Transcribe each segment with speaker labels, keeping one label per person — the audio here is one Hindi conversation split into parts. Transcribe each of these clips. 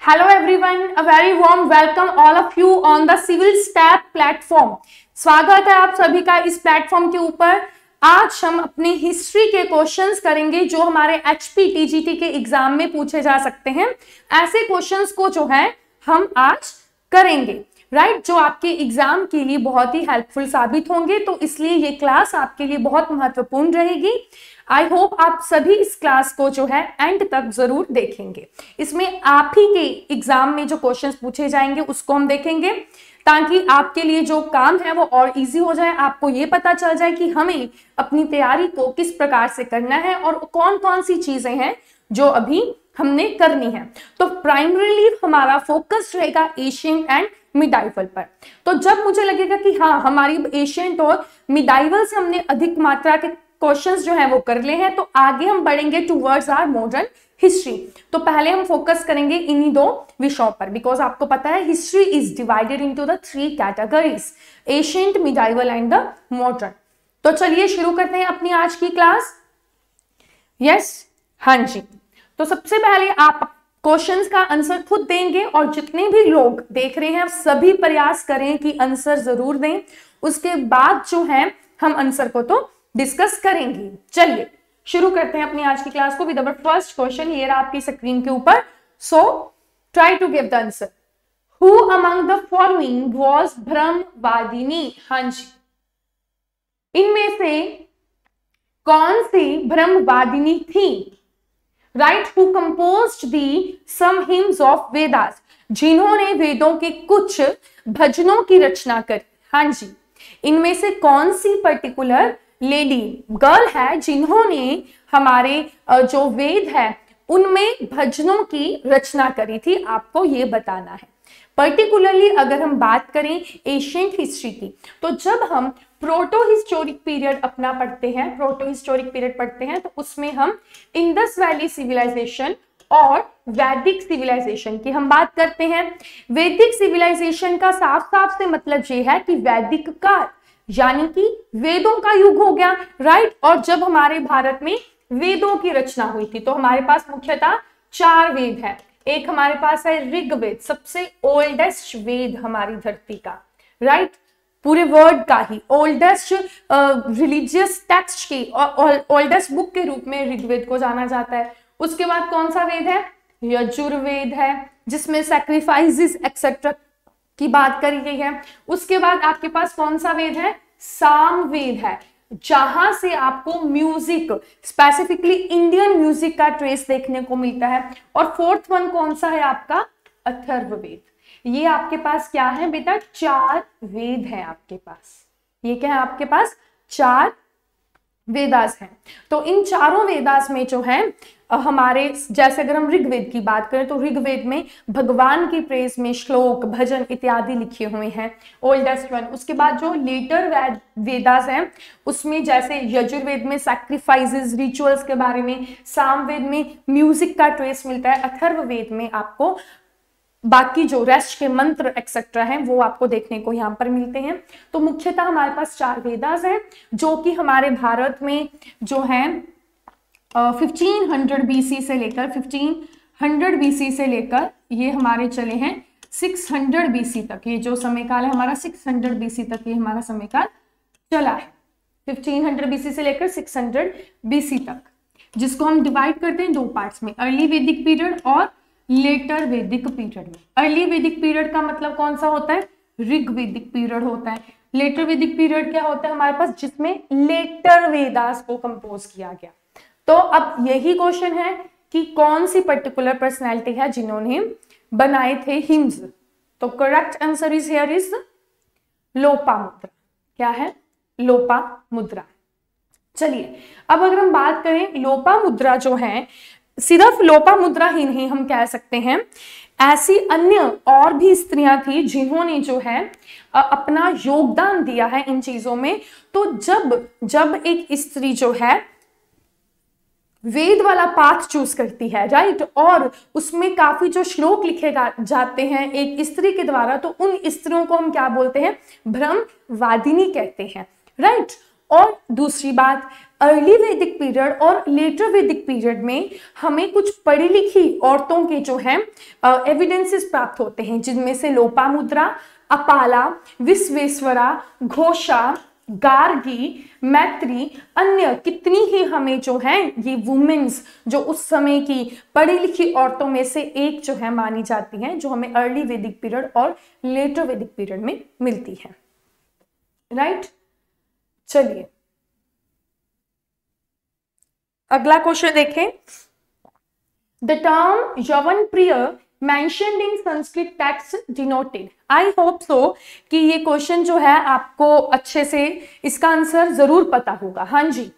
Speaker 1: Hello everyone, a very warm welcome all of you on the Civil Step platform. स्वागत है आप सभी का इस प्लेटफॉर्म के ऊपर। आज हम अपने हिस्ट्री के क्वेश्चंस करेंगे जो हमारे HPTGT के एग्जाम में पूछे जा सकते हैं। ऐसे क्वेश्चंस को जो है हम आज करेंगे, राइट, जो आपके एग्जाम के लिए बहुत ही हेल्पफुल साबित होंगे। तो इसलिए ये क्लास आपके लिए बहुत महत्वपूर्ण रहेगी। आई होप आप सभी इस क्लास को जो है एंड तक जरूर देखेंगे। इसमें आप ही के एग्जाम में जो क्वेश्चंस पूछे जाएंगे उसको हम देखेंगे, ताकि आपके लिए जो काम है वो और इजी हो जाए। आपको ये पता चल जाए कि हमें अपनी तैयारी को किस प्रकार से करना है और कौन कौन सी चीजें हैं जो अभी हमने करनी है। तो प्राइमरीली हमारा फोकस रहेगा एशियंट एंड मिडाइवल पर। तो जब मुझे लगेगा कि हाँ, हमारी एशियंट और मिडाइवल से हमने अधिक मात्रा के क्वेश्चंस जो है वो कर ले हैं, तो आगे हम बढ़ेंगे टुवर्ड्स आवर मॉडर्न हिस्ट्री। तो पहले हम फोकस करेंगे इन्हीं दो विषयों पर, बिकॉज आपको पता है history is divided into the 3 categories, ancient, medieval and the modern. तो चलिए शुरू करते हैं अपनी आज की क्लास। यस, हाँ जी। तो सबसे पहले आप क्वेश्चंस का आंसर खुद देंगे और जितने भी लोग देख रहे हैं सभी प्रयास करें कि आंसर जरूर दें। उसके बाद जो है हम आंसर को तो डिस्कस करेंगे। चलिए शुरू करते हैं अपनी आज की क्लास को विद अवर फर्स्ट क्वेश्चन। ये रहा आपकी स्क्रीन के ऊपर। So try to give the answer. Who among the following was brahmavadini? हाँ जी, इनमें से कौन सी ब्रह्मवादिनी थी? Right, who composed the some hymns of Vedas, जिन्होंने वेदों के कुछ भजनों की रचना करी। हाँ जी, इनमें से कौन सी पर्टिकुलर लेडी, गर्ल है जिन्होंने हमारे जो वेद है उनमें भजनों की रचना करी थी, आपको ये बताना है। पर्टिकुलरली अगर हम बात करें एशियंट हिस्ट्री की, तो जब हम प्रोटो हिस्टोरिक पीरियड अपना पढ़ते हैं, प्रोटो हिस्टोरिक पीरियड पढ़ते हैं, तो उसमें हम इंडस वैली सिविलाइजेशन और वैदिक सिविलाइजेशन की हम बात करते हैं। वैदिक सिविलाइजेशन का साफ साफ से मतलब ये है कि वैदिक काल, यानी कि वेदों का युग हो गया, राइट। और जब हमारे भारत में वेदों की रचना हुई थी तो हमारे पास मुख्यतः 4 वेद है। एक हमारे पास है ऋग्वेद, सबसे ओल्डेस्ट वेद हमारी धरती का, राइट, पूरे वर्ल्ड का ही ओल्डेस्ट रिलीजियस टेक्स्ट की ओल्डेस्ट बुक के रूप में ऋग्वेद को जाना जाता है। उसके बाद कौन सा वेद है? यजुर्वेद है, जिसमें सैक्रिफाइसेस एक्सेट्रा की बात करी गई है। उसके बाद आपके पास कौन सा वेद है? सामवेद है, जहां से आपको म्यूजिक, स्पेसिफिकली इंडियन म्यूजिक का ट्रेस देखने को मिलता है। और 4th वन कौन सा है आपका? अथर्ववेद। ये आपके पास क्या है बेटा? 4 वेद हैं आपके पास। ये क्या है आपके पास? 4 वेदास हैं। तो इन चारों वेदास में जो है हमारे, जैसे अगर हम ऋग्वेद की बात करें तो ऋग्वेद में भगवान की प्रेज में श्लोक, भजन इत्यादि लिखे हुए हैं, ओल्डेस्ट वन। उसके बाद जो लेटर वेदास हैं उसमें जैसे यजुर्वेद में सैक्रिफाइसेस, रिचुअल्स के बारे में, सामवेद में म्यूजिक का ट्रेस मिलता है, अथर्ववेद में आपको बाकी जो रेस्ट के मंत्र एक्सेट्रा हैं वो आपको देखने को यहाँ पर मिलते हैं। तो मुख्यतः हमारे पास 4 वेदास हैं जो कि हमारे भारत में जो है 1500 BC से लेकर 1500 BC से लेकर ये हमारे चले हैं 600 BC तक। ये जो समय काल है हमारा 600 BC तक ये हमारा समय काल चला है, 1500 BC से लेकर 600 BC तक, जिसको हम डिवाइड करते हैं 2 पार्ट्स में, अर्ली वैदिक पीरियड और लेटर वैदिक पीरियड में। अर्ली वैदिक पीरियड का मतलब कौन सा होता है? ऋग्वैदिक पीरियड होता है। लेटर वैदिक पीरियड क्या होता है हमारे पास? जिसमें लेटर वेदास को कंपोज किया गया। तो अब यही क्वेश्चन है कि कौन सी पर्टिकुलर पर्सनैलिटी है जिन्होंने बनाए थे हिम्स। तो correct answer is here is Lopamudra. क्या है? लोपामुद्रा। चलिए अब अगर हम बात करें, लोपामुद्रा जो है, सिर्फ लोपामुद्रा ही नहीं हम कह सकते हैं, ऐसी अन्य और भी स्त्रियां थी जिन्होंने जो है अपना योगदान दिया है इन चीजों में। तो जब एक स्त्री जो है वेद वाला पाथ चूज करती है, राइट, और उसमें काफी जो श्लोक लिखे जाते हैं एक स्त्री के द्वारा, तो उन स्त्रियों को हम क्या बोलते हैं? ब्रह्मवादिनी कहते हैं, राइट। और दूसरी बात, अर्ली वैदिक पीरियड और लेटर वैदिक पीरियड में हमें कुछ पढ़ी लिखी औरतों के जो है एविडेंसेस प्राप्त होते हैं, जिनमें से लोपामुद्रा, अपाला, विश्वेश्वरा, घोषा, गार्गी, मैत्री, अन्य कितनी ही हमें जो है ये वुमेन्स जो उस समय की पढ़ी लिखी औरतों में से एक जो है मानी जाती हैं, जो हमें अर्ली वैदिक पीरियड और लेटर वैदिक पीरियड में मिलती है। राइट, चलिए अगला क्वेश्चन देखें। द टर्म यवन प्रिय mentioned in Sanskrit text denoted. I hope so कि ये क्वेश्चन जो है आपको अच्छे से इसका आंसर जरूर पता होगा। हाँ जी,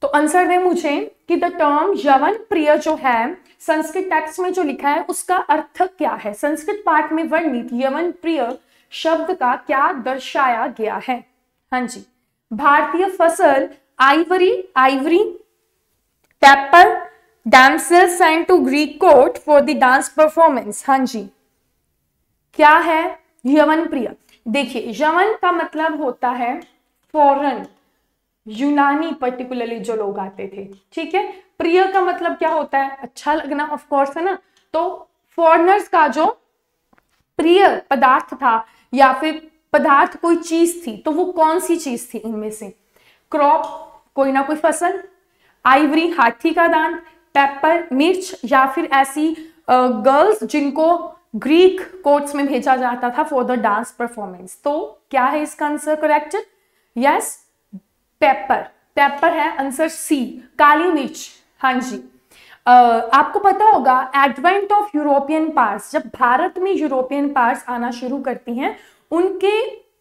Speaker 1: तो आंसर दे मुझे कि द टर्म यवन प्रिय जो है संस्कृत टेक्स्ट में जो लिखा है उसका अर्थ क्या है। संस्कृत पाठ में वर्णित यवन प्रिय शब्द का क्या दर्शाया गया है। हाँ जी, भारतीय फसल, Ivory, paper, damsel sent to Greek court for the dance performance। हाँ जी, क्या है यवन प्रिय? देखिए, यवन का मतलब होता है फॉरेन, यूनानी पर्टिकुलरली जो लोग आते थे। ठीक है, प्रिय का मतलब क्या होता है? अच्छा लगना, ऑफ कोर्स, है ना। तो फॉरेनर्स का जो प्रिय पदार्थ था या फिर पदार्थ कोई चीज थी, तो वो कौन सी चीज थी इनमें से? क्रॉप, कोई ना कोई फसल, आइवरी, हाथी का दांत, पेपर, मिर्च, या फिर ऐसी गर्ल्स जिनको ग्रीक कोर्ट्स में भेजा जाता था फॉर द डांस परफॉर्मेंस। तो क्या है इसका answer correct? Yes, paper. Paper है आंसर सी, काली मिर्च। हाँ जी, आपको पता होगा एडवेंट ऑफ यूरोपियन पार्स, जब भारत में यूरोपियन पार्स आना शुरू करती हैं, उनके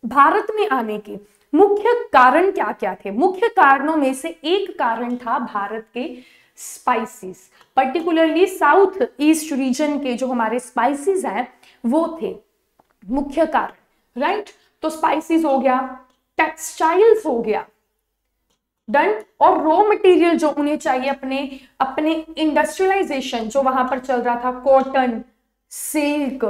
Speaker 1: भारत में आने के मुख्य कारण क्या क्या थे? मुख्य कारणों में से एक कारण था भारत के spices, particularly south east region के जो हमारे स्पाइसेस हैं वो थे मुख्य कारण। राइट, तो स्पाइसेस हो गया, टेक्सटाइल्स हो गया, डन, और रॉ मटेरियल जो उन्हें चाहिए अपने इंडस्ट्रियलाइजेशन जो वहां पर चल रहा था, कॉटन, सिल्क,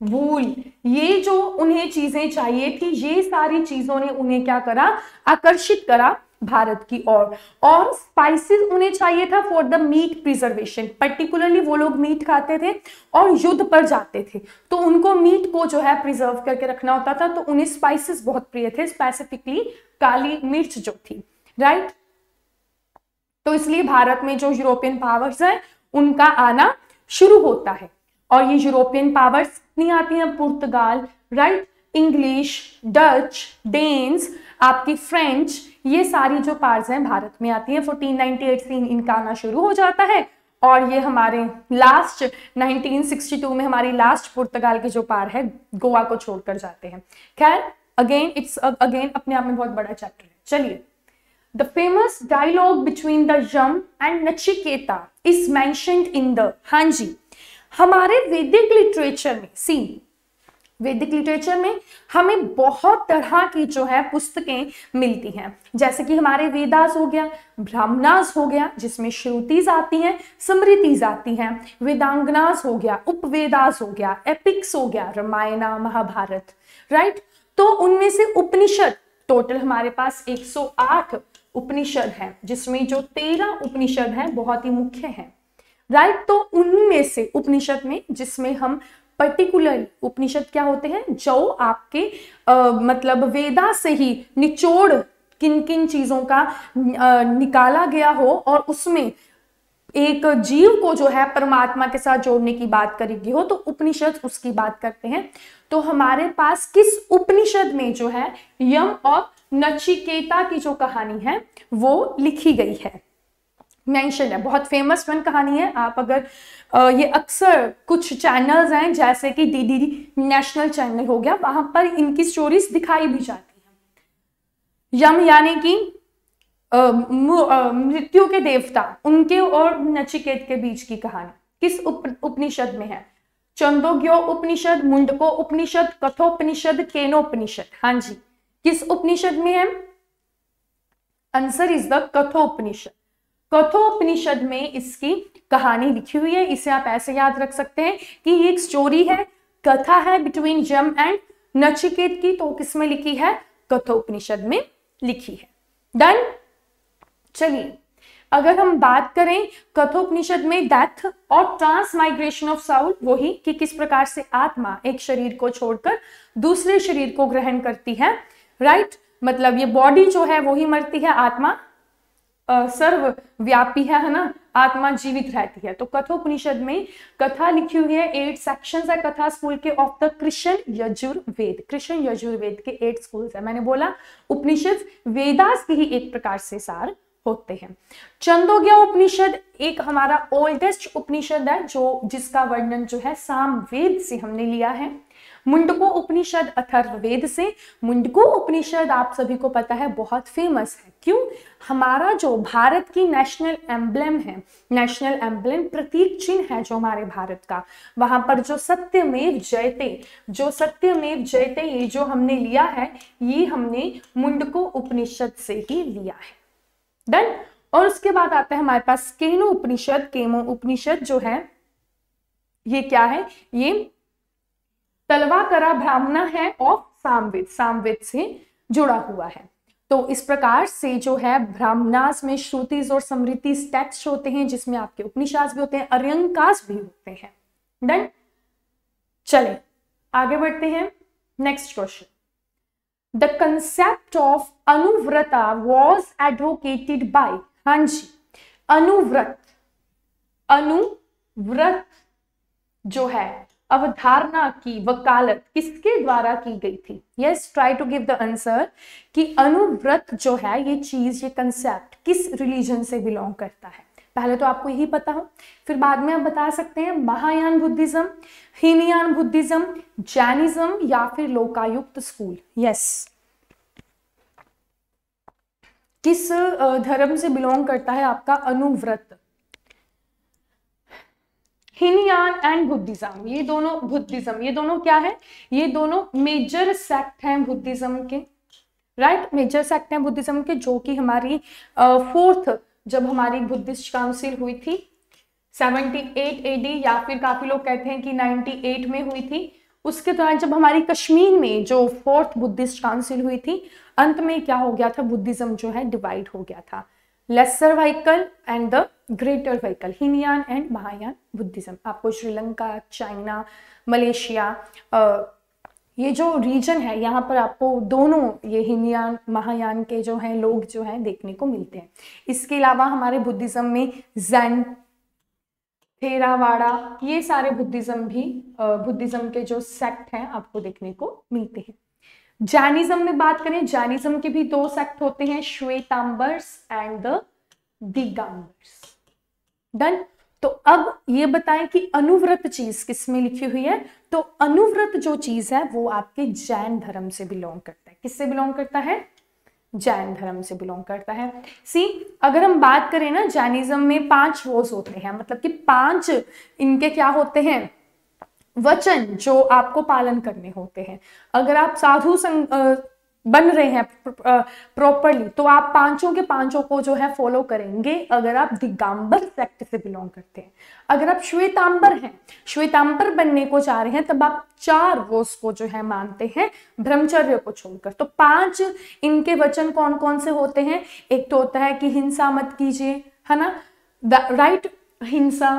Speaker 1: वूल, ये जो उन्हें चीजें चाहिए थी, ये सारी चीजों ने उन्हें क्या करा? आकर्षित करा भारत की ओर। और स्पाइसेस उन्हें चाहिए था for the meat preservation, particularly वो लोग मीट खाते थे और युद्ध पर जाते थे, तो उनको मीट को जो है प्रिजर्व करके रखना होता था, तो उन्हें स्पाइसेस बहुत प्रिय थे, स्पेसिफिकली काली मिर्च जो थी। राइट, तो इसलिए भारत में जो यूरोपियन पावर्स हैं उनका आना शुरू होता है। और ये यूरोपियन पावर्स नहीं आती हैं पुर्तगाल, राइट, इंग्लिश, डच, डेन्स, आपकी फ्रेंच, ये सारी जो पावर्स हैं भारत में आती हैं। 1498 से इनका आना शुरू हो जाता है और ये हमारे लास्ट 1962 में हमारी लास्ट पुर्तगाल की जो पावर है गोवा को छोड़कर जाते हैं। खैर, अगेन इट्स अगेन अपने आप में बहुत बड़ा चैप्टर है। चलिए, the famous dialogue between the Yama and Nachiketa is mentioned in the. हाँ जी, हमारे वैदिक लिटरेचर में, सी वैदिक लिटरेचर में हमें बहुत तरह की जो है पुस्तकें मिलती हैं, जैसे कि हमारे वेदास हो गया, ब्राह्मणास हो गया जिसमें श्रुतिज आती हैं, स्मृतिज आती हैं, वेदांगनास हो गया, उपवेदास हो गया, एपिक्स हो गया, रामायण, महाभारत। राइट, तो उनमें से उपनिषद टोटल हमारे पास 108 उपनिषद हैं, जिसमें जो 13 उपनिषद हैं बहुत ही मुख्य हैं। राइट, तो उनमें से उपनिषद में जिसमें हम पर्टिकुलर उपनिषद क्या होते हैं, जो आपके मतलब वेदा से ही निचोड़ किन किन चीजों का निकाला गया हो और उसमें एक जीव को जो है परमात्मा के साथ जोड़ने की बात करेगी हो, तो उपनिषद उसकी बात करते हैं। तो हमारे पास किस उपनिषद में जो है यम और नचिकेता की जो कहानी है वो लिखी गई है, मेंशन है, बहुत फेमस वन कहानी है। आप अगर ये अक्सर कुछ चैनल्स हैं जैसे कि डीडी नेशनल चैनल हो गया, वहां पर इनकी स्टोरीज दिखाई भी जाती हैं। यम यानी कि मृत्यु के देवता, उनके और नचिकेत के बीच की कहानी किस उपनिषद में है? छंदोग्यो उपनिषद, मुंडको उपनिषद, कठोपनिषद, केनोपनिषद। हाँ जी, किस उपनिषद में है? Answer is the Kathopanishad. Kathopanishad में इसकी कहानी लिखी हुई है। इसे आप ऐसे याद रख सकते हैं कि ये एक स्टोरी है, कथा है बिटवीन यम एंड नचिकेत की, तो किसमें लिखी है? कठोपनिषद में लिखी है। डन। चलिए अगर हम बात करें कठोपनिषद में डेथ और ट्रांसमाइग्रेशन ऑफ साउल, वही कि किस प्रकार से आत्मा एक शरीर को छोड़कर दूसरे शरीर को ग्रहण करती है, राइट। मतलब ये बॉडी जो है वो ही मरती है, आत्मा सर्वव्यापी है ना, आत्मा जीवित रहती है। तो कठोपनिषद में कथा लिखी हुई है, 8 सेक्शंस है कथा स्कूल के ऑफ द कृष्ण यजुर्वेद। कृष्ण यजुर्वेद के 8 स्कूल्स है। मैंने बोला उपनिषद वेदास के ही एक प्रकार से सार होते हैं। छंदोग्य उपनिषद एक हमारा ओल्डेस्ट उपनिषद है जो जिसका वर्णन जो है सामवेद से हमने लिया है। मुंडको उपनिषद अथर्ववेद से। मुंडको उपनिषद आप सभी को पता है बहुत फेमस है, क्यों? हमारा जो भारत की नेशनल एम्ब्लेम है, नेशनल एम्ब्लेम प्रतीक चिन्ह है जो हमारे भारत का, वहां पर जो सत्यमेव जयते ये जो हमने लिया है, ये हमने मुंडको उपनिषद से ही लिया है। डन। और उसके बाद आता है हमारे पास केनो उपनिषद। केनो उपनिषद जो है ये क्या है? ये तलवाकरा ब्राह्मण है और सामवेद से जुड़ा हुआ है। तो इस प्रकार से जो है ब्राह्मणास में श्रुतिज और स्मृतिज टेक्स्ट होते हैं, जिसमें आपके उपनिषद भी होते हैं, अर्यंकास भी होते हैं। डन। चले आगे बढ़ते हैं। Next question, the concept of Anuvrata was advocated by. हाँ जी, अनुव्रत जो है अवधारणा की वकालत किसके द्वारा की गई थी? Yes, try to give the answer कि अनुव्रत जो है ये चीज, ये कंसेप्ट किस रिलीजन से बिलोंग करता है। पहले तो आपको यही पता हो, फिर बाद में आप बता सकते हैं Mahayana Buddhism, Hinayana Buddhism, Jainism या फिर लोकायुक्त स्कूल। यस, किस धर्म से बिलोंग करता है आपका अनुव्रत? हीनयान एंड बुद्धिज्म, ये दोनों क्या है? ये दोनों मेजर सेक्ट हैं बुद्धिज्म के, राइट। मेजर सेक्ट हैं बुद्धिज्म के, जो कि हमारी 4th जब हमारी बुद्धिस्ट काउंसिल हुई थी 78 AD, या फिर काफी लोग कहते हैं कि 98 में हुई थी। उसके दौरान जब हमारी कश्मीर में जो 4th बुद्धिस्ट काउंसिल हुई थी, अंत में क्या हो गया था? बुद्धिज्म जो है डिवाइड हो गया था, laser vehicle and the greater vehicle, Hinayana and Mahayana Buddhism. आपको श्रीलंका, चाइना, मलेशिया, ये जो रीजन है यहाँ पर आपको दोनों ये हीनयान महायान के जो हैं लोग जो हैं देखने को मिलते हैं। इसके अलावा हमारे बुद्धिज्म में जैन, थेरावाड़ा, ये सारे बुद्धिज्म के जो सेक्ट हैं आपको देखने को मिलते हैं। जैनिज्म में बात करें, जैनिज्म के भी 2 सेक्ट होते हैं, श्वेतांबर्स एंड द दिगंबर्स। डन। तो अब ये बताएं कि अनुव्रत चीज किस में लिखी हुई है? तो अनुव्रत जो चीज है वो आपके जैन धर्म से बिलोंग करता है। किससे बिलोंग करता है? जैन धर्म से बिलोंग करता है। सी, अगर हम बात करें ना, जैनिज्म में 5 वोस होते हैं, मतलब कि 5 इनके क्या होते हैं? वचन जो आपको पालन करने होते हैं। अगर आप साधु बन रहे हैं प्रॉपरली, तो आप 5 के 5 को जो है फॉलो करेंगे, अगर आप दिगंबर सेक्ट से बिलोंग करते हैं। अगर आप श्वेतांबर हैं, श्वेतांबर बनने को चाह रहे हैं, तब आप 4 वोस को जो है मानते हैं ब्रह्मचर्य को छोड़कर। तो 5 इनके वचन कौन कौन से होते हैं? एक तो होता है कि हिंसा मत कीजिए, है ना, राइट, हिंसा,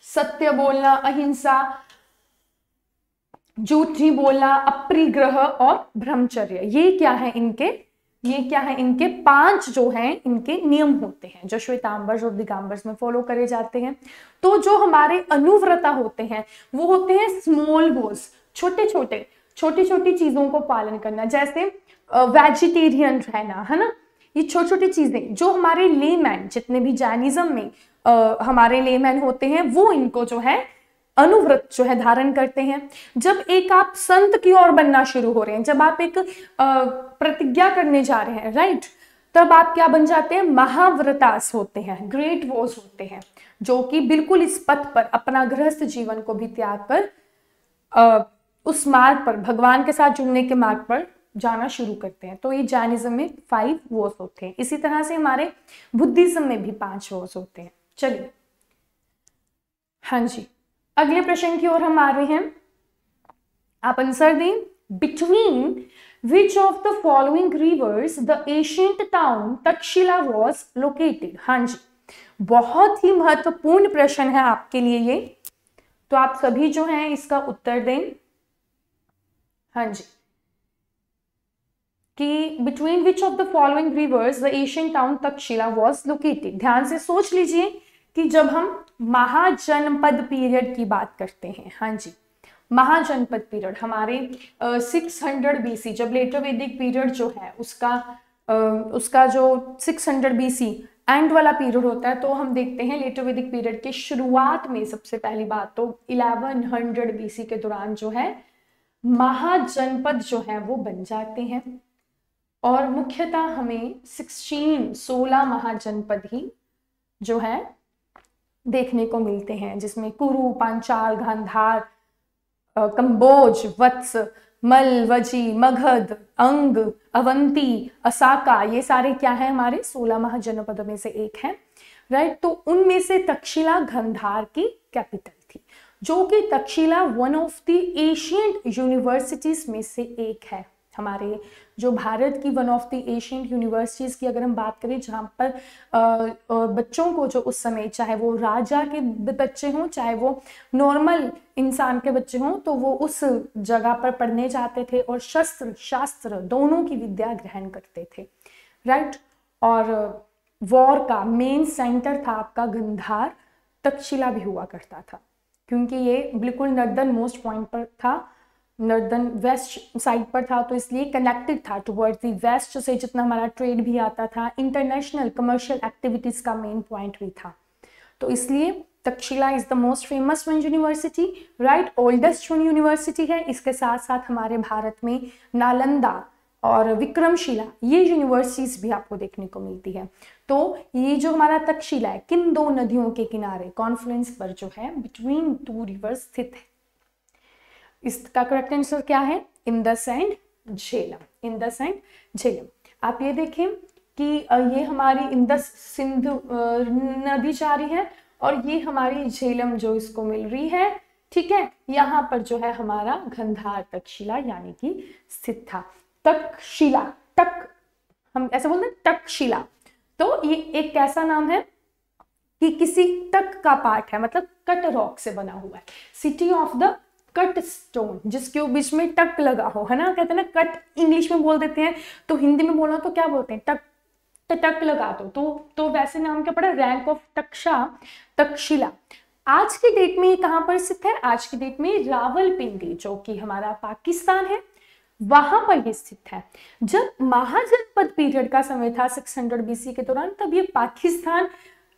Speaker 1: सत्य बोलना, अहिंसा, झूठ नहीं बोलना, अपरिग्रह और ब्रह्मचर्य। ये क्या है इनके 5 जो हैं इनके नियम होते हैं, जो श्वेतांबर्स और दिगंबर्स में फॉलो करे जाते हैं। तो जो हमारे अनुव्रता होते हैं वो होते हैं स्मॉल वोस, छोटी छोटी चीजों को पालन करना, जैसे वेजिटेरियन रहना, है ना। ये छोटी छोटी चीजें जो हमारे लेमैन, जितने भी जैनिज्म में हमारे लेमैन होते हैं, वो इनको जो है अनुव्रत जो है धारण करते हैं। जब एक आप संत की ओर बनना शुरू हो रहे हैं, जब आप एक प्रतिज्ञा करने जा रहे हैं, राइट, तब आप क्या बन जाते हैं? महाव्रतास होते हैं, ग्रेट वोस होते हैं, जो कि बिल्कुल इस पथ पर अपना गृहस्थ जीवन को भी त्याग कर उस मार्ग पर, भगवान के साथ जुड़ने के मार्ग पर जाना शुरू करते हैं। तो ये जैनिज्म में 5 वोस होते हैं। इसी तरह से हमारे बुद्धिज्म में भी 5 वोस होते हैं। चलिए, हाँ जी, अगले प्रश्न की ओर हम आ रहे हैं। आप आंसर दें। Between Which of the following rivers the ancient town Takshashila was located? हाँ जी, बहुत ही महत्वपूर्ण प्रश्न है आपके लिए ये, तो आप सभी जो हैं इसका उत्तर दें। हाँ जी, कि between which of the following rivers the ancient town Takshashila was located? ध्यान से सोच लीजिए कि जब हम महाजनपद पीरियड की बात करते हैं, हाँ जी, महाजनपद पीरियड हमारे 600 BC, जब लेटर वैदिक पीरियड जो है उसका जो 600 BC एंड वाला पीरियड होता है, तो हम देखते हैं लेटर वैदिक पीरियड के शुरुआत में सबसे पहली बात तो 1100 BC के दौरान जो है महाजनपद जो है वो बन जाते हैं, और मुख्यतः हमें 16 महाजनपद ही जो है देखने को मिलते हैं, जिसमें कुरु, पांचाल, गांधार, कंबोज, वत्स, मल, वजी, मगध, अंग, अवंती, असाका, ये सारे क्या है हमारे 16 महाजनपदों में से एक है, राइट। तो उनमें से तक्षशिला गांधार की कैपिटल थी, जो कि Takshashila one of the ancient universities में से एक है। हमारे जो भारत की one of the ancient universities की अगर हम बात करें, जहाँ पर बच्चों को जो उस समय, चाहे वो राजा के बच्चे हों चाहे वो नॉर्मल इंसान के बच्चे हों, तो वो उस जगह पर पढ़ने जाते थे और शस्त्र शास्त्र दोनों की विद्या ग्रहण करते थे, राइट। और वॉर का मेन सेंटर था आपका गांधार, तक्षशिला भी हुआ करता था, क्योंकि ये बिल्कुल नॉर्दर्न मोस्ट पॉइंट पर था, नॉर्दर्न वेस्ट साइड पर था, तो इसलिए कनेक्टेड था टुवर्ड्स द वेस्ट से, जितना हमारा ट्रेड भी आता था, इंटरनेशनल कमर्शियल एक्टिविटीज का मेन पॉइंट भी था, तो इसलिए Takshashila is the most famous one university, right, oldest one university है। इसके साथ साथ हमारे भारत में नालंदा और विक्रमशिला, ये यूनिवर्सिटीज भी आपको देखने को मिलती है। तो ये जो हमारा तक्षशिला है किन दो नदियों के किनारे कॉन्फ्लुएंस पर जो है बिटवीन 2 रिवर्स स्थित है। इसका करेक्ट आंसर क्या है? Indus and Jhelum, Indus and Jhelum. आप ये देखें कि ये हमारी इंडस सिंधु नदी जा रही है और ये हमारी झेलम जो इसको मिल रही है, ठीक है। यहाँ पर जो है हमारा गांधार तक्षशिला यानी कि स्थित था। तक्षशिला, तक हम ऐसे बोलते हैं तक्षशिला, तो ये एक कैसा नाम है कि किसी तक का पार्ट है, मतलब कट रॉक से बना हुआ है। City of the cut stone, जिसके बीच में टक लगा हो, है ना, कहते हैं ना कट इंग्लिश में बोल देते हैं, तो हिंदी में बोलना तो क्या बोलते हैं, टक, टक लगा दो, तो वैसे नाम क्या पड़ा, रैंक ऑफ तक्षा, तक्षशिला। आज की डेट में ये कहां पर स्थित है? आज की डेट में रावलपिंडी, जो कि हमारा पाकिस्तान है, वहां पर ये स्थित है। जब महाजनपद पीरियड का समय था 600 BC के दौरान, तब ये पाकिस्तान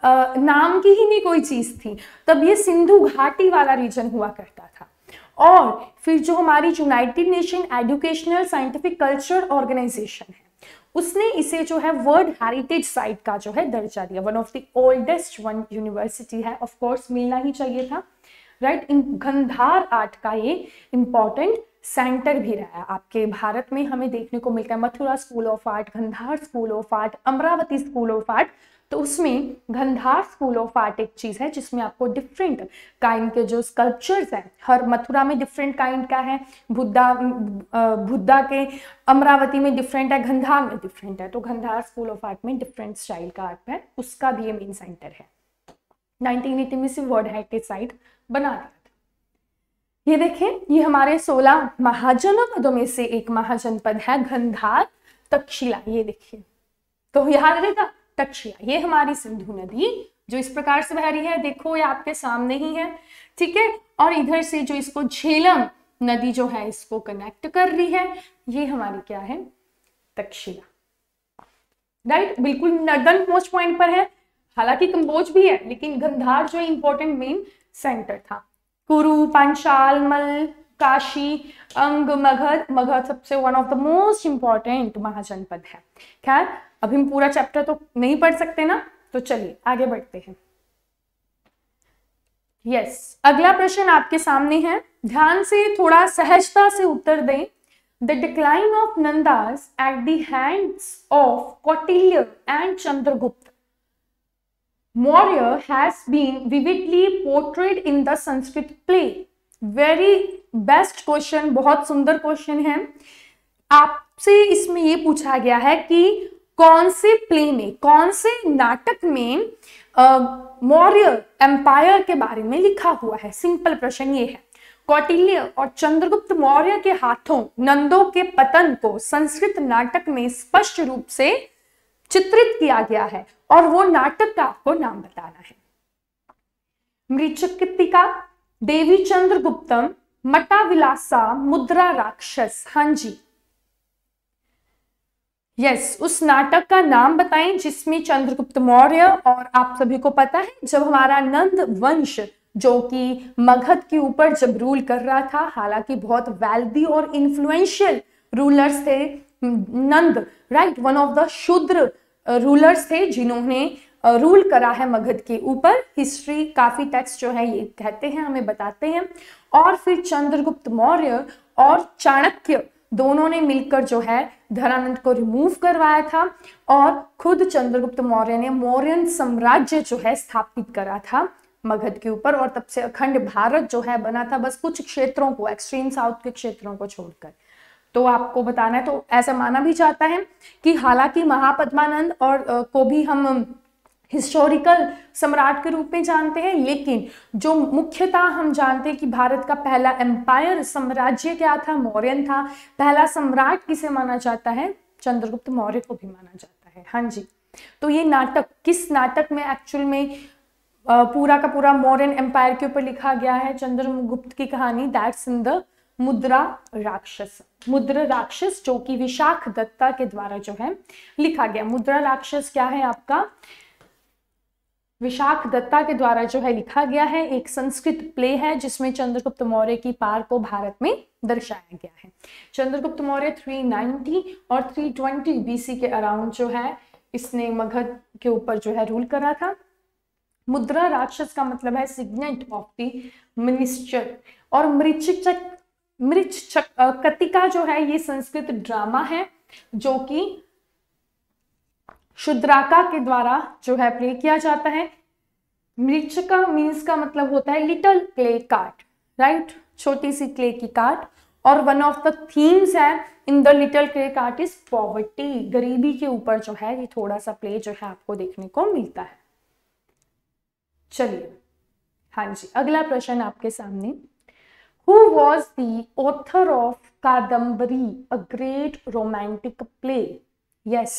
Speaker 1: नाम की ही नहीं कोई चीज थी, तब ये सिंधु घाटी वाला रीजन हुआ करता था। और फिर जो हमारी United Nation Educational Scientific Culture Organization है, उसने इसे जो है वर्ल्ड हेरिटेज साइट का जो है दर्जा दिया। One of the oldest one university है, ऑफ कोर्स मिलना ही चाहिए था, राइट। इन गांधार आर्ट का ये इंपॉर्टेंट सेंटर भी रहा है। आपके भारत में हमें देखने को मिलता है Mathura school of art, Gandhara school of art, Amravati school of art, तो उसमें गांधार स्कूल ऑफ आर्ट एक चीज है जिसमें आपको डिफरेंट काइंड के जो स्कल्पचर्स हैं, हर मथुरा में डिफरेंट काइंड का है, बुद्धा के अमरावती में डिफरेंट है, गांधार में डिफरेंट है, तो गांधार स्कूल ऑफ आर्ट में डिफरेंट स्टाइल का आर्ट है, उसका भी ये मेन सेंटर है। 1980 में से वर्ल्ड हेरिटेज साइट बना दिया था। ये देखें, ये हमारे 16 महाजनपदों में से एक महाजनपद है गांधार तक्षशिला, ये देखिए, तो याद रहेगा तक्षशिला, ये हमारी सिंधु नदी जो इस प्रकार से बह रही है, देखो ये आपके सामने ही है, ठीक है। और इधर से जो इसको झेलम नदी जो है इसको कनेक्ट कर रही है, ये हमारी क्या है, तक्षशिला, राइट, बिल्कुल नॉर्दर्न मोस्ट पॉइंट पर है। हालांकि कंबोज भी है, लेकिन गांधार जो है इंपॉर्टेंट मेन सेंटर था। कुरु, पांचाल, मल, काशी, अंग, मगध, मगध सबसे one of the most important mahajanapada है। खैर अभी हम पूरा चैप्टर तो नहीं पढ़ सकते ना, तो चलिए आगे बढ़ते हैं। यस, अगला प्रश्न आपके सामने है, ध्यान से थोड़ा सहजता से उत्तर दें। The decline of Nandas at the hands of Kautilya and Chandragupta Maurya has been vividly portrayed in the Sanskrit play. Very best question, बहुत सुंदर क्वेश्चन है। आप आपसे इसमें ये पूछा गया है कि कौन से प्ले में, कौन से नाटक में मौर्य एम्पायर के बारे में लिखा हुआ है। सिंपल प्रश्न ये है। कौटिल्य और चंद्रगुप्त मौर्य के हाथों नंदों के पतन को संस्कृत नाटक में स्पष्ट रूप से चित्रित किया गया है और वो नाटक का आपको नाम बताना है। मृच्छकित्तिका, देवी चंद्रगुप्तम, मटा विलासा, मुद्रा राक्षस। हाँ जी, यस, उस नाटक का नाम बताएं जिसमें चंद्रगुप्त मौर्य, और आप सभी को पता है जब हमारा नंद वंश जो कि मगध के ऊपर जब रूल कर रहा था, हालांकि बहुत वेल्दी और इन्फ्लुएंशियल रूलर्स थे नंद, राइट, वन ऑफ द शूद्र रूलर्स थे जिन्होंने रूल करा है मगध के ऊपर। हिस्ट्री काफी टेक्स्ट जो है ये कहते हैं, हमें बताते हैं। और फिर चंद्रगुप्त मौर्य और चाणक्य दोनों ने मिलकर जो है धरानंद को रिमूव करवाया था और खुद चंद्रगुप्त मौर्य ने मौर्यन साम्राज्य जो है स्थापित करा था मगध के ऊपर, और तब से अखंड भारत जो है बना था, बस कुछ क्षेत्रों को, एक्सट्रीम साउथ के क्षेत्रों को छोड़कर। तो आपको बताना है, तो ऐसा माना भी जाता है कि हालांकि महापद्मानंद और को भी हम हिस्टोरिकल सम्राट के रूप में जानते हैं, लेकिन जो मुख्यतः हम जानते हैं कि भारत का पहला एम्पायर साम्राज्य क्या था, मौर्यन था। पहला सम्राट किसे माना जाता है, चंद्रगुप्त मौर्य को भी माना जाता है। हाँ जी, तो ये नाटक, किस नाटक में एक्चुअल में पूरा का पूरा मौर्यन एम्पायर के ऊपर लिखा गया है, चंद्रगुप्त की कहानी, दैट्स इन द मुद्रा राक्षस। मुद्रा राक्षस जो कि विशाख दत्ता के द्वारा जो है लिखा गया। मुद्रा राक्षस क्या है आपका, विशाख दत्ता के द्वारा जो है लिखा गया है, एक संस्कृत प्ले है जिसमें चंद्रगुप्त मौर्य की पार को भारत में दर्शाया गया है। चंद्रगुप्त मौर्य 390 और 320 बीसी के अराउंड जो है इसने मगध के ऊपर जो है रूल करा था। मुद्रा राक्षस का मतलब है सिग्नेट ऑफ द मिनिस्टर, और मृच्छकटिका जो है ये संस्कृत ड्रामा है जो कि शुद्राका के द्वारा जो है प्ले किया जाता है। मृच्छका मीन्स का मतलब होता है लिटिल क्ले कार्ट, राइट, छोटी सी क्ले की कार्ट, और वन ऑफ द थीम्स है in the little clay cart is poverty, गरीबी के ऊपर जो है ये थोड़ा सा प्ले जो है आपको देखने को मिलता है। चलिए, हाँ जी, अगला प्रश्न आपके सामने। Who was the author of Kadambari, a great romantic play? Yes,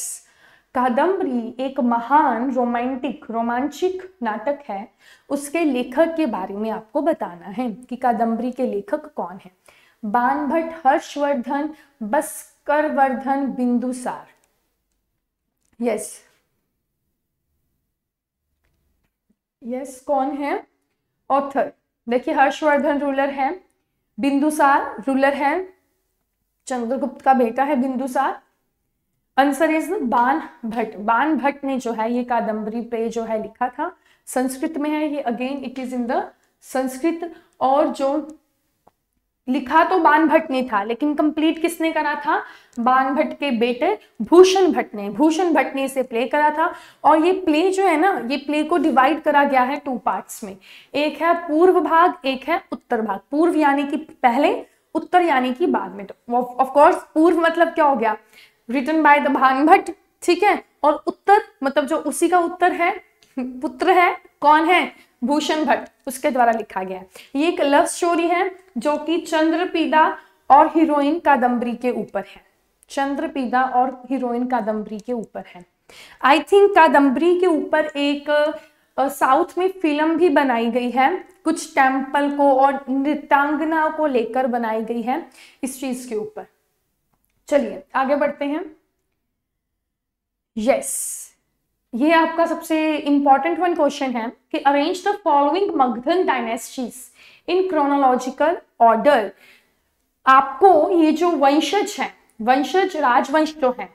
Speaker 1: Kadambari एक महान रोमांचिक नाटक है। उसके लेखक के बारे में आपको बताना है कि कादम्बरी के लेखक कौन है। बाणभट्ट, हर्षवर्धन, बस्करवर्धन, बिंदुसार। यस, यस, कौन है ऑथर? देखिए, हर्षवर्धन रूलर है, बिंदुसार रूलर है, चंद्रगुप्त का बेटा है बिंदुसार। Answer is Banabhatta. बाणभट्ट ने जो है ये कादम्बरी प्ले जो है लिखा था, संस्कृत में है ये, again it is in the Sanskrit, और जो लिखा तो बाणभट्ट ने था लेकिन कंप्लीट किसने करा था, बाणभट्ट के बेटे भूषण भट्ट ने इसे प्ले करा था। और ये प्ले जो है ना, ये प्ले को डिवाइड करा गया है 2 पार्ट्स में, एक है पूर्व भाग, एक है उत्तर भाग। पूर्व यानी कि पहले, उत्तर यानी कि बाद में। तो ऑफ कोर्स पूर्व मतलब क्या हो गया, रिटन बाय द बाणभट्ट, ठीक है, और उत्तर मतलब जो उसी का उत्तर है, पुत्र है, कौन है, भूषण भट्ट, उसके द्वारा लिखा गया है। ये एक लव स्टोरी है जो कि चंद्रपीदा और हीरोइन कादम्बरी के ऊपर है। चंद्रपीदा और हीरोइन कादम्बरी के ऊपर है। आई थिंक कादम्बरी के ऊपर एक साउथ में फिल्म भी बनाई गई है, कुछ टेम्पल को और नृत्यांगना को लेकर बनाई गई है इस चीज के ऊपर। चलिए आगे बढ़ते हैं। यस, ये आपका सबसे इंपॉर्टेंट वन क्वेश्चन है कि arrange the following Magadhan dynasties in chronological order. आपको ये जो वंशज है, वंशज राजवंश जो है,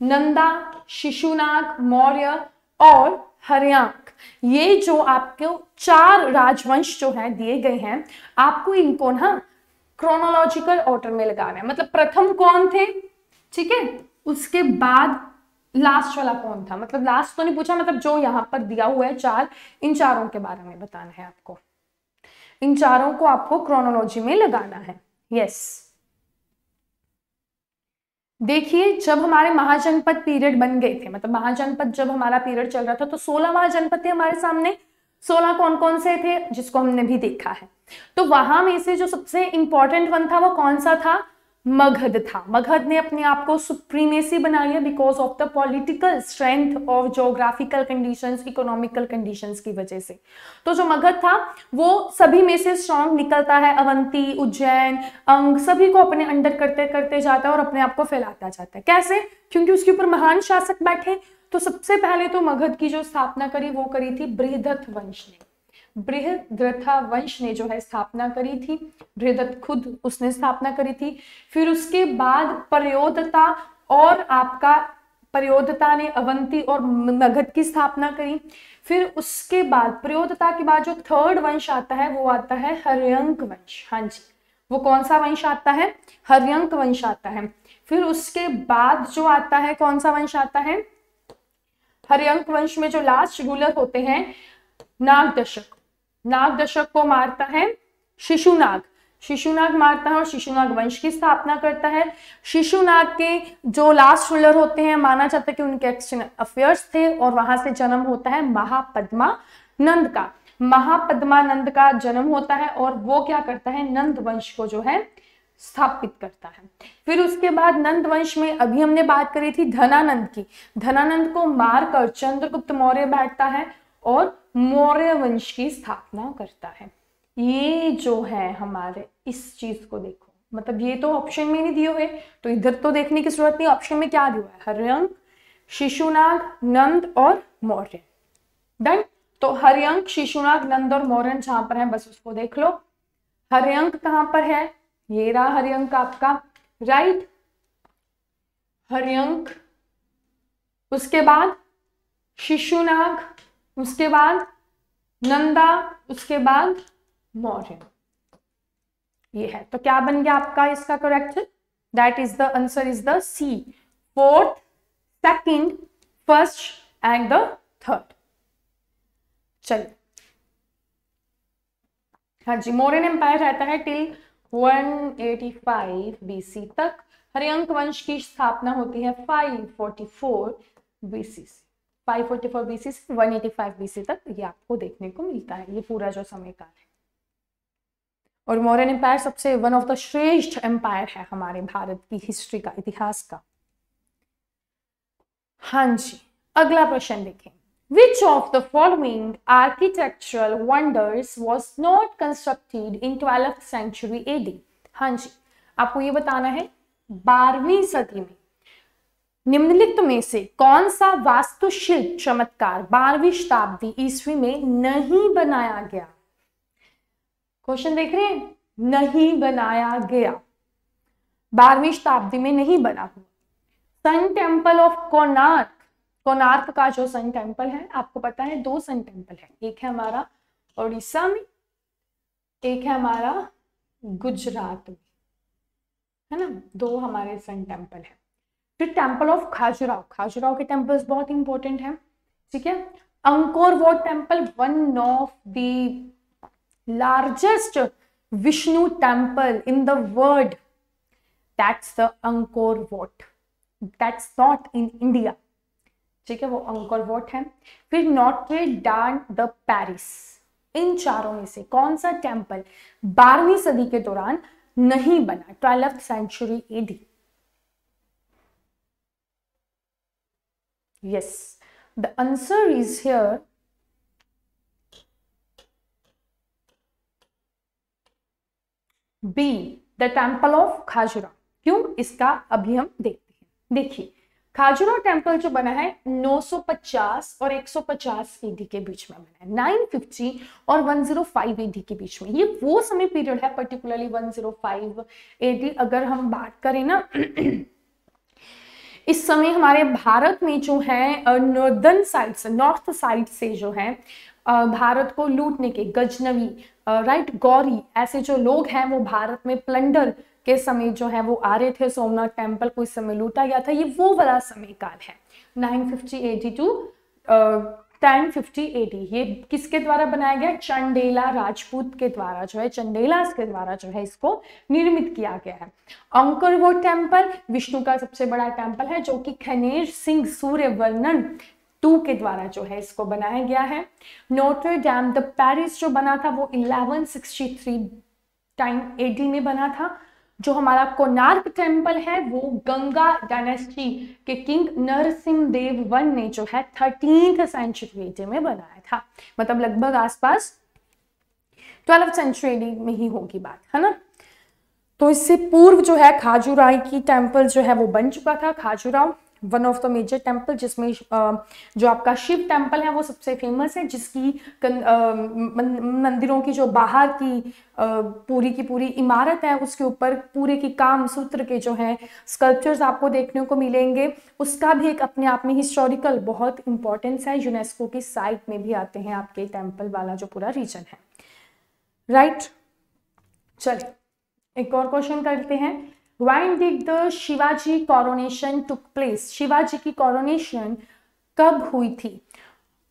Speaker 1: नंदा, शिशुनाग, मौर्य और हर्यांक, ये जो आपको 4 राजवंश जो है दिए गए हैं, आपको इनको ना क्रोनोलॉजिकल ऑर्डर में लगाना है। मतलब प्रथम कौन थे, ठीक है, उसके बाद लास्ट वाला कौन था। मतलब लास्ट तो नहीं पूछा, मतलब जो यहां पर दिया हुआ है 4, इन चारों के बारे में बताना है आपको। इन चारों को आपको क्रोनोलॉजी में लगाना है। यस, देखिए जब हमारे महाजनपद पीरियड बन गए थे, मतलब महाजनपद जब हमारा पीरियड चल रहा था, तो 16 महाजनपद थे हमारे सामने। 16 कौन कौन से थे, जिसको हमने भी देखा है। तो वहां में से जो सबसे इंपॉर्टेंट वन था वो कौन सा था, मगध था। मगध ने अपने आप को सुप्रीमेसी बना लिया because of the political strength of geographical conditions, economical conditions की वजह से। तो जो मगध था वो सभी में से स्ट्रांग निकलता है, अवंती, उज्जैन, अंग सभी को अपने अंडर करते करते जाता है और अपने आप को फैलाता जाता है। कैसे, क्योंकि उसके ऊपर महान शासक बैठे। तो सबसे पहले तो मगध की जो स्थापना करी वो करी थी बृहदत्त वंश ने। बृहद्रथा वंश ने जो है स्थापना करी थी, बृहदत्त खुद उसने स्थापना करी थी। फिर उसके बाद प्रयोदता और आपका प्रयोदता ने अवंती और मगध की स्थापना करी। फिर उसके बाद प्रयोदता के बाद जो थर्ड वंश आता है वो आता है हर्यंक वंश। हाँ जी, वो कौन सा वंश आता है, हर्यंक वंश आता है। फिर उसके बाद जो आता है कौन सा वंश आता है, हर्यंक वंश में जो लास्ट रूलर होते हैं नागदशक। नागदशक को मारता है शिशुनाग। शिशुनाग मारता है और शिशुनाग वंश की स्थापना करता है। शिशुनाग के जो लास्ट रूलर होते हैं माना जाता है कि उनके एक्सटर्नल अफेयर्स थे और वहां से जन्म होता है महापद्मानंद का। महापद्मानंद का जन्म होता है और वो क्या करता है, नंद वंश को जो है स्थापित करता है। फिर उसके बाद नंद वंश में अभी हमने बात करी थी धनानंद की। धनानंद को मारकर चंद्रगुप्त मौर्य बैठता है और मौर्य वंश की स्थापना करता है। ये जो है हमारे इस चीज को देखो, मतलब ये तो ऑप्शन में नहीं दिए हुए, तो इधर तो देखने की जरूरत नहीं, ऑप्शन में क्या दिया हुआ है, हर्यंक, शिशुनाग, नंद और मौर्य। डन। तो हर्यंक, शिशुनाग, नंद और मौर्य जहां पर है बस उसको देख लो। हर्यंक कहां पर है, ये रहा हर्यंक आपका, राइट, हर्यंक, उसके बाद शिशुनाग, उसके बाद नंदा, उसके बाद मौर्य। ये है, तो क्या बन गया आपका इसका correct, that is the answer is the C, fourth, second, first and the third. चलिए, हाँ जी, मौर्यन एम्पायर रहता है टिल 185 बीसी तक। हर्यंक वंश की स्थापना होती है 544 बीसी से। 544 बीसी से 185 बीसी तक ये आपको देखने को मिलता है, ये पूरा जो समय काल है। और मौर्यन एम्पायर सबसे वन ऑफ द श्रेष्ठ एम्पायर है हमारे भारत की हिस्ट्री का, इतिहास का। हाँ जी, अगला प्रश्न देखें, Which of the following architectural wonders was not constructed in 12th century AD? हाँ जी, आपको ये बताना है 12वीं सदी में निम्नलिखित में से कौन सा वास्तुशिल्प चमत्कार 12वीं शताब्दी ईस्वी में नहीं बनाया गया। क्वेश्चन देख रहे हैं, नहीं बनाया गया, 12वीं शताब्दी में नहीं बना हुआ। Sun temple of Konark, Konark का जो सन टेम्पल है, आपको पता है 2 सन टेम्पल है, एक है हमारा उड़ीसा में, एक है हमारा गुजरात में, है ना, 2 हमारे सन टेम्पल है। फिर टेम्पल ऑफ खाजुराहो, खाजुराहो के टेम्पल्स बहुत इंपॉर्टेंट है, ठीक है। Angkor Wat temple, one of the largest Vishnu temple in the world, that's the Angkor Wat, that's not in India, ठीक है, वो अंकोर वाट है। फिर नोट्रे डाम द पेरिस, इन चारों में से कौन सा टेम्पल 12वीं सदी के दौरान नहीं बना, 12th century AD? Yes, the answer is here B, the temple of Khajuraho. क्यों, इसका अभी हम देखते हैं। देखिए, खाजुराहो टेम्पल जो बना है 950 और 150 एडी के बीच में बना है, 950 और 105 एडी के बीच में। ये वो समय पीरियड है, पर्टिकुलरली 105 एडी अगर हम बात करें ना, इस समय हमारे भारत में जो है नॉर्दर्न साइड से, नॉर्थ साइड से जो है भारत को लूटने के गजनवी, राइट, गौरी, ऐसे जो लोग हैं वो भारत में प्लंडर के समय जो है वो आ रहे थे। सोमनाथ टेम्पल को इस समय लूटा गया था। ये वो वाला समय काल है 950 AD टू 1050 AD। ये किसके द्वारा बनाया गया? चंडेला राजपूत के द्वारा जो है, चंडेलास के द्वारा जो है इसको निर्मित किया गया है। अंकर वोट टेम्पल विष्णु का सबसे बड़ा टेम्पल है, जो कि खनेर सिंह सूर्यवर्णन 2 के द्वारा जो है इसको बनाया गया है। नोटर डैम द पेरिस जो बना था वो 1163 टाइम AD में बना था। जो हमारा कोणार्क टेम्पल है वो गंगा डायनेस्टी के किंग नरसिंह देव वन ने जो है 13th सेंचुरी AD में बनाया था, मतलब लगभग आसपास 12th सेंचुरी AD में ही होगी बात, है ना। तो इससे पूर्व जो है खाजुराहो की टेम्पल जो है वो बन चुका था। Khajuraho one of the major temple, जिसमें जो आपका शिव टेम्पल है वो सबसे फेमस है, जिसकी मंदिरों की जो बाहर की पूरी की पूरी इमारत है उसके ऊपर पूरे की काम सूत्र के जो है स्कल्पचर्स आपको देखने को मिलेंगे। उसका भी एक अपने आप में हिस्टोरिकल बहुत इंपॉर्टेंस है, यूनेस्को की साइट में भी आते हैं आपके टेम्पल वाला जो पूरा रीजन है, राइट। चलिए एक और क्वेश्चन करते हैं। When did the Shivaji coronation took place? Shivaji की coronation कब हुई थी?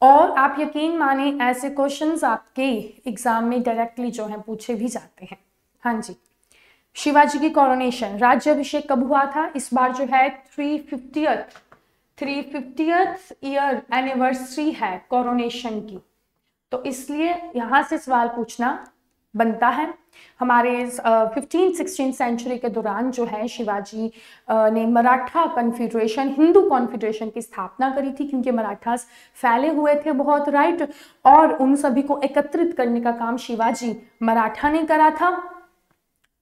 Speaker 1: और आप यकीन माने ऐसे क्वेश्चंस आपके एग्जाम में डायरेक्टली जो है पूछे भी जाते हैं। हाँ जी, शिवाजी की coronation, राज्याभिषेक कब हुआ था? इस बार जो है 350th ईयर एनिवर्सरी है कोरोनेशन की, तो इसलिए यहां से सवाल पूछना बनता है। हमारे 15th-16th सेंचुरी के दौरान जो है शिवाजी ने मराठा कॉन्फेडरेशन, हिंदू कॉन्फेडरेशन की स्थापना करी थी, क्योंकि मराठास फैले हुए थे बहुत, राइट, और उन सभी को एकत्रित करने का काम शिवाजी मराठा ने करा था।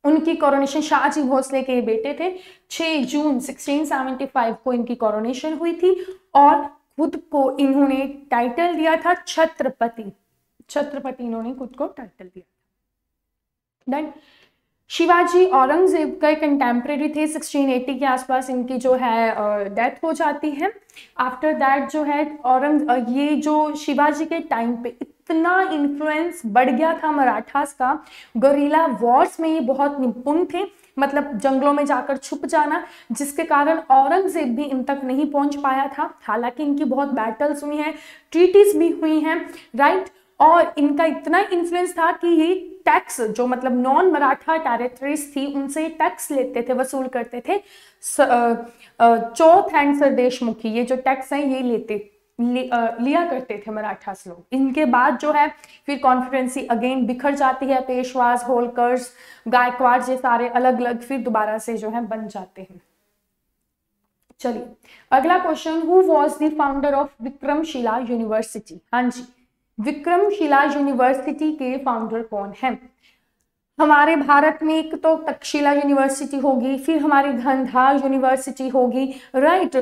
Speaker 1: उनकी कोरोनेशन शाहजी भोसले के बेटे थे। 6 जून 1675 को इनकी कोरोनेशन हुई थी और खुद को इन्होंने टाइटल दिया था छत्रपति। छत्रपति इन्होंने खुद को टाइटल दिया। डन। शिवाजी औरंगजेब का कंटेम्प्रेरी थे। 1680 के आसपास इनकी जो है डेथ हो जाती है। आफ्टर दैट जो है ये जो शिवाजी के टाइम पे इतना इन्फ्लुएंस बढ़ गया था मराठास का, गोरिल्ला वॉर्स में ये बहुत निपुण थे, मतलब जंगलों में जाकर छुप जाना, जिसके कारण औरंगजेब भी इन तक नहीं पहुंच पाया था। हालांकि इनकी बहुत बैटल्स हुई हैं, ट्रीटीज भी हुई हैं, राइट, और इनका इतना इन्फ्लुएंस था कि ये टैक्स जो मतलब नॉन मराठा टेरिटरीज थी उनसे टैक्स लेते थे, वसूल करते थे। चौथ एंड सरदेशमुखी ये जो टैक्स है ये लिया करते थे मराठास लोग। इनके बाद जो है फिर कॉन्फिडेंसी अगेन बिखर जाती है, पेशवाज, होलकर्स, गायकवाड़ ये सारे अलग अलग फिर दोबारा से जो है बन जाते हैं। चलिए अगला question, who was the founder of Vikramshila university? हाँ जी, विक्रमशिला यूनिवर्सिटी के फाउंडर कौन है? हमारे भारत में एक तो तक्षशिला यूनिवर्सिटी होगी, फिर हमारी गांधार यूनिवर्सिटी होगी, right,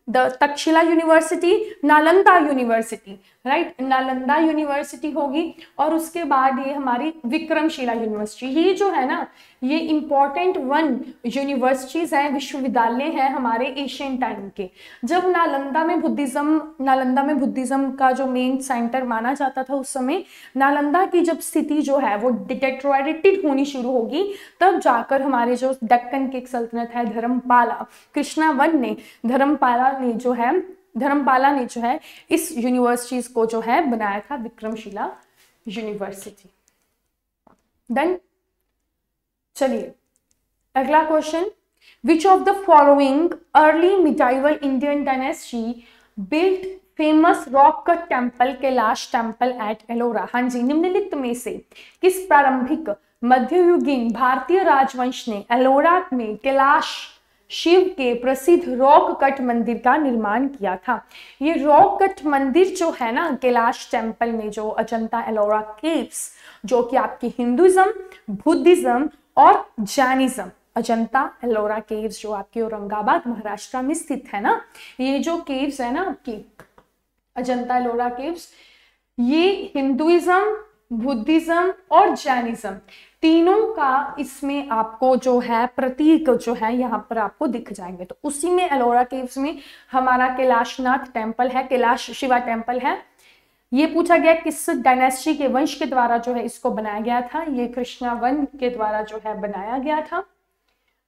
Speaker 1: the Takshashila university, Nalanda university, right, Nalanda university होगी, और उसके बाद ये हमारी विक्रमशिला यूनिवर्सिटी। ये जो है ना ये इंपॉर्टेंट 1 यूनिवर्सिटीज हैं, विश्वविद्यालय हैं हमारे एशियन टाइम के। जब नालंदा में बुद्धिज्म का जो मेन सेंटर माना जाता था उस समय, नालंदा की जब स्थिति जो है वो डिटेरियोरेटेड होनी शुरू होगी, तब जाकर हमारे जो दक्कन की एक सल्तनत है धर्मपाला, कृष्णावन ने धर्मपाला ने जो है इस यूनिवर्सिटीज को जो है बनाया था, विक्रमशिला यूनिवर्सिटी। डन। चलिए अगला question, which of the following early medieval Indian dynasty built famous rock cut temple Kailash temple at Ellora? हाँ जी, निम्नलिखित में से किस प्रारंभिक मध्ययुगीन भारतीय राजवंश ने एलोरा में कैलाश शिव के प्रसिद्ध रॉक कट मंदिर का निर्माण किया था? ये रॉक कट मंदिर जो है ना कैलाश टेम्पल में, जो अजंता एलोरा केव्स, जो कि आपकी हिंदुइज्म, बुद्धिज्म और जैनिज्म, अजंता एलोरा केव्स जो आपके औरंगाबाद महाराष्ट्र में स्थित है ना, ये जो केव्स है ना आपकी अजंता एलोरा केव्स, ये हिंदुइज्म, बुद्धिज्म और जैनिज्म तीनों का इसमें आपको जो है प्रतीक जो है यहाँ पर आपको दिख जाएंगे। तो उसी में एलोरा केव्स में हमारा कैलाशनाथ टेम्पल है, कैलाश शिवा टेम्पल है। ये पूछा गया किस डायनेस्टी के वंश के द्वारा जो है इसको बनाया गया था? ये कृष्णावन के द्वारा जो है बनाया गया था,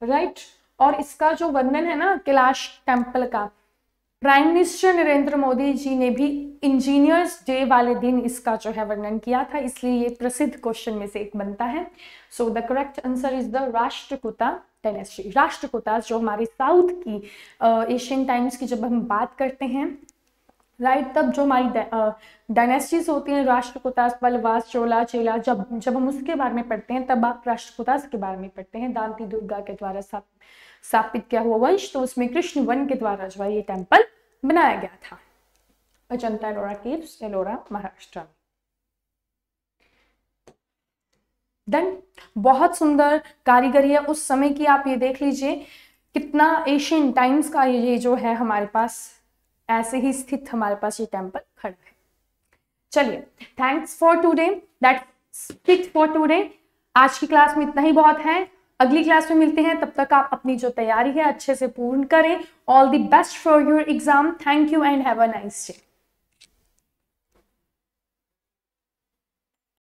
Speaker 1: राइट। और इसका जो वर्णन है ना कैलाश टेम्पल का, प्राइम मिनिस्टर नरेंद्र मोदी जी ने भी इंजीनियर्स डे वाले दिन इसका जो है वर्णन किया था, इसलिए ये प्रसिद्ध क्वेश्चन में से एक बनता है। So the correct answer is the Rashtrakuta dynasty. Rashtrakuta जो हमारे साउथ की एशियन टाइम्स की जब हम बात करते हैं, राइट, तब जो हमारी डायनेस्टीज होती हैं, राष्ट्रकूटास, पल्लवास, चोला, चेला, जब हम उसके बारे में पढ़ते हैं तब आप राष्ट्रकूटास के बारे में पढ़ते हैं। दांती दुर्गा के द्वारा स्थापित किया हुआ वंश, तो उसमें कृष्ण वन के द्वारा जो है ये टेम्पल बनाया गया था। अजंता एलोरा केव्स, एलोरा, महाराष्ट्र में। देन बहुत सुंदर कारीगरी है उस समय की, आप ये देख लीजिए कितना एशियन टाइम्स का ये जो है हमारे पास ऐसे ही स्थित हमारे पास ये टेम्पल खड़ा है। चलिए, thanks for today, that's it for today. आज की क्लास में इतना ही बहुत है, अगली क्लास में मिलते हैं, तब तक आप अपनी जो तैयारी है अच्छे से पूर्ण करें। All the best for your exam. Thank you and have a nice day.